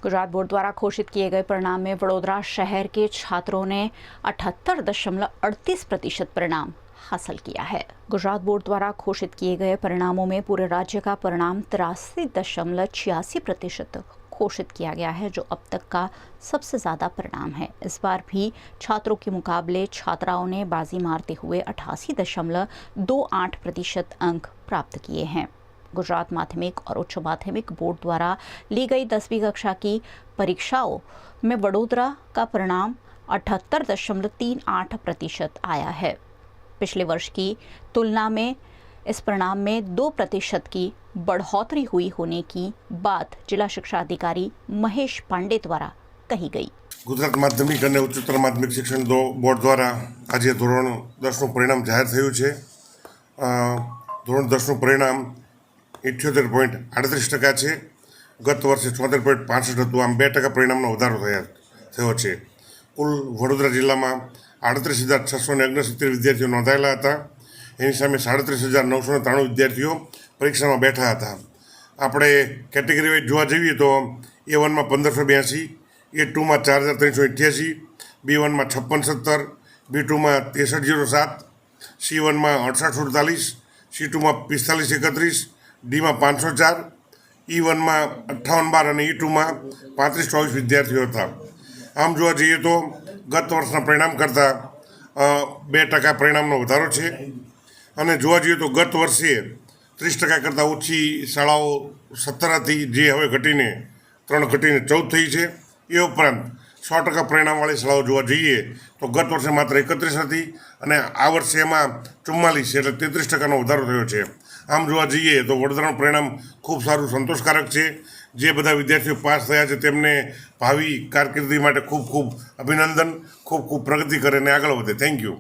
Gujarat board द्वारा घोषित किए गए परिणाम में वडोदरा शहर के छात्रों ने 78.38% परिणाम हासिल किया है। गुजरात बोर्ड द्वारा घोषित किए गए परिणामों में पूरे राज्य का परिणाम 83.86% घोषित किया गया है, जो अब तक का सबसे ज़्यादा परिणाम है। इस बार भी छात्रों के मुकाबले छात्राओं ने बाजी मारते हुए 88.28% अंक प्राप्त किए हैं। गुजरात माध्यमिक और उच्च माध्यमिक बोर्ड द्वारा ली गई 10वीं कक्षा की परीक्षाओं में वडोदरा का परिणाम 78.38% आया है। पिछले वर्ष की तुलना में इस परिणाम में 2% की बढ़ोतरी हुई होने की बात जिला शिक्षा अधिकारी महेश पांडे द्वारा कही गई। गुजरात माध्यमिक और उच्चतर माध्यमिक शिक्षण बोर्ड द्वारा आज धोरण 10 परिणाम जाहिर थयुं छे। धोरण 10 परिणाम 78.38% है। गत वर्षे 74.65 हतुं। आम 2% परिणामनो વધારો થયો છે। कुल वडोदरा जिल्ला में 38,669 विद्यार्थीओ नोंधायेला हता। एनी सामे 37,993 विद्यार्थीओ परीक्षा में बैठा था। આપણે કેટેગરી વાઇઝ જોવા જઈએ તો A1 में 1582, A2 में 4,388, B1 में 5670, B2 में 6307, C1 में 6848, C2 में 4531, D में 504, E1 में 5812 और E2 में 3524 विद्यार्थीओ था। आम जोवा जईए तो गत वर्षना परिणाम करता 2% परिणामनो વધારો છે। અને જોવા જઈએ તો ગત વર્ષે 30% કરતાં ઓછી શાળાઓ 17 હતી, જે હવે ઘટીને 3 ઘટીને 14 થઈ છે। એ ઉપરાંત 100% પરિણામવાળી શાળાઓ જોવા જઈએ તો ગત વર્ષે માત્ર 31 હતી અને આ વર્ષે એમાં 44 એટલે 33%નો વધારો થયો છે। આમ જોવા જઈએ તો વડોદરાનું પરિણામ ખૂબ સારું સંતોષકારક છે। જે બધા વિદ્યાર્થીઓ પાસ થયા છે તેમને ભાવિ કારકિર્દી માટે ખૂબ ખૂબ અભિનંદન, ખૂબ ખૂબ પ્રગતિ કરે અને આગળ વધે। Thank you.